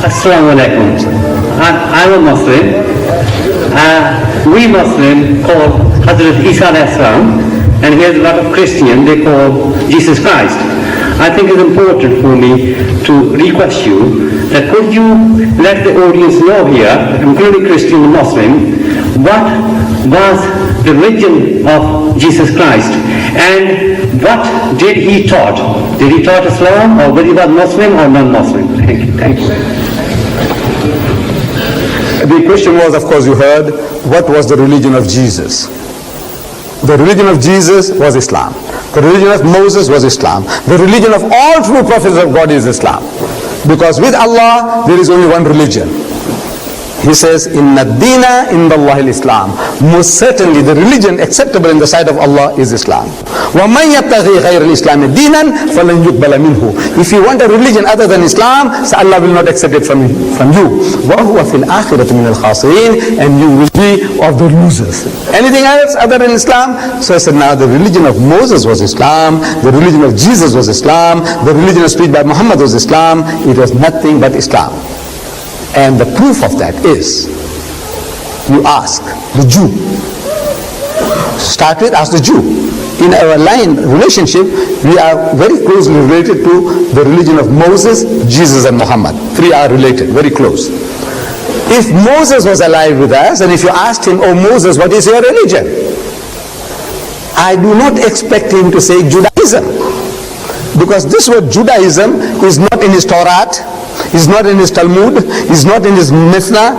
Assalamu alaikum. I'm a Muslim. We Muslim call Hazrat Isa alayhi salam, and here's a lot of Christian, they call Jesus Christ. I think it's important for me to request you that could you let the audience know here, including Christian and Muslim, what was the religion of Jesus Christ and what did he taught? Did he taught Islam, or whether he was Muslim or non-Muslim? Thank you. Thank you. The question was, of course, you heard, what was the religion of Jesus? The religion of Jesus was Islam. The religion of Moses was Islam. The religion of all true prophets of God is Islam. Because with Allah, there is only one religion. He says, Inna Deena indallahi al-Islam. Most certainly the religion acceptable in the sight of Allah is Islam. وَمَنْ يَبْتَغِي غَيْرَ الْإِسْلَامِ دِينًا فَلَنْ يُقْبَلَ مِنْهُ. If you want a religion other than Islam, so Allah will not accept it from you. وَهُوَ فِي الْآخِرَةِ مِنَ الْخَاسِرِينَ. And you will be of the losers. Anything else other than Islam? So I said, now the religion of Moses was Islam. The religion of Jesus was Islam. The religion of speech by Muhammad was Islam. It was nothing but Islam. And the proof of that is, you ask the Jew. Start with, ask the Jew. In our line relationship, we are very closely related to the religion of Moses, Jesus and Muhammad. Three are related, very close. If Moses was alive with us, and if you asked him, oh Moses, what is your religion? I do not expect him to say Judaism. Because this word Judaism is not in his Torah, is not in his Talmud, is not in his Mishnah,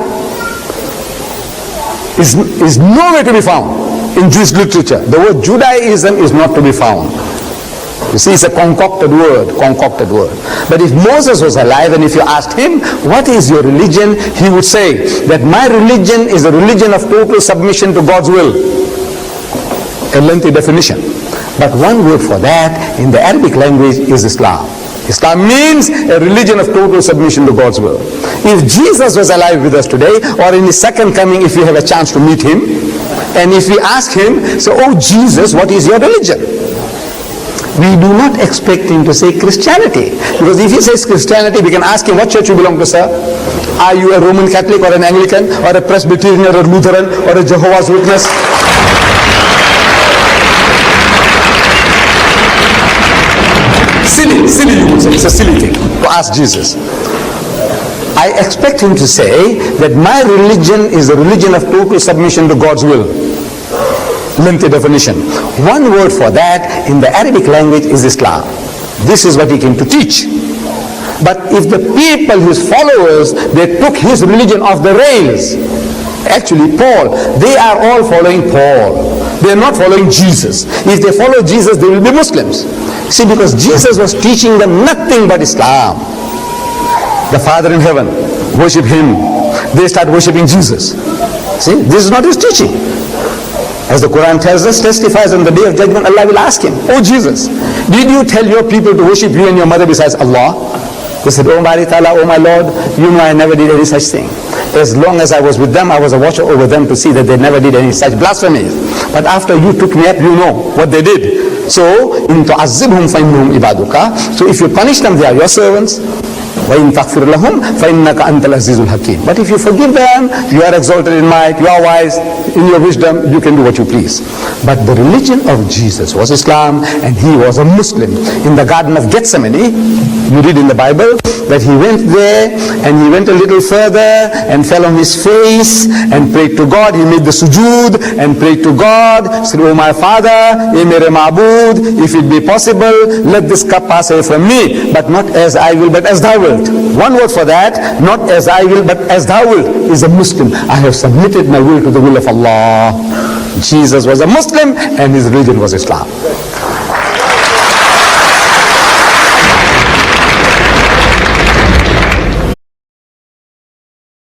is nowhere to be found in Jewish literature. The word Judaism is not to be found. You see, it's a concocted word. But if Moses was alive and if you asked him, what is your religion? He would say that my religion is a religion of total submission to God's will. A lengthy definition. But one word for that in the Arabic language is Islam. Islam means a religion of total submission to God's will. If Jesus was alive with us today, or in his second coming, if we have a chance to meet him, and if we ask him, so, oh Jesus, what is your religion? We do not expect him to say Christianity. Because if he says Christianity, we can ask him, what church you belong to, sir? Are you a Roman Catholic or an Anglican or a Presbyterian or a Lutheran or a Jehovah's Witness? Silly, you would say. It's a silly thing to ask Jesus. I expect him to say that my religion is a religion of total submission to God's will. Lengthy definition. One word for that in the Arabic language is Islam. This is what he came to teach. But if the people, his followers, they took his religion off the rails, actually Paul, they are all following Paul. They are not following Jesus. If they follow Jesus, they will be Muslims. See, because Jesus was teaching them nothing but Islam. The Father in heaven, worship him. They start worshipping Jesus. See, this is not his teaching. As the Quran tells us, testifies on the day of judgment, Allah will ask him, oh Jesus, did you tell your people to worship you and your mother besides Allah? They said, oh my Lord, you know I never did any such thing. As long as I was with them, I was a watcher over them to see that they never did any such blasphemies. But after you took me up, you know what they did. So, in tu'azzibhum fa'innahum ibaduka. So if you punish them, they are your servants. وَإِن تَغْفِرْ لَهُمْ فَإِنَّكَ أَنْتَ الْعَزِيزُ الْحَكِيمُ. But if you forgive them, you are exalted in might, you are wise, in your wisdom, you can do what you please. But the religion of Jesus was Islam, and he was a Muslim. In the Garden of Gethsemane, you read in the Bible that he went there, and he went a little further, and fell on his face, and prayed to God. He made the sujood, and prayed to God, said, oh my Father, mere ma'bud, if it be possible, let this cup pass away from me, but not as I will, but as thou wilt. One word for that, not as I will, but as thou wilt, is a Muslim. I have submitted my will to the will of Allah. Jesus was a Muslim, and his religion was Islam.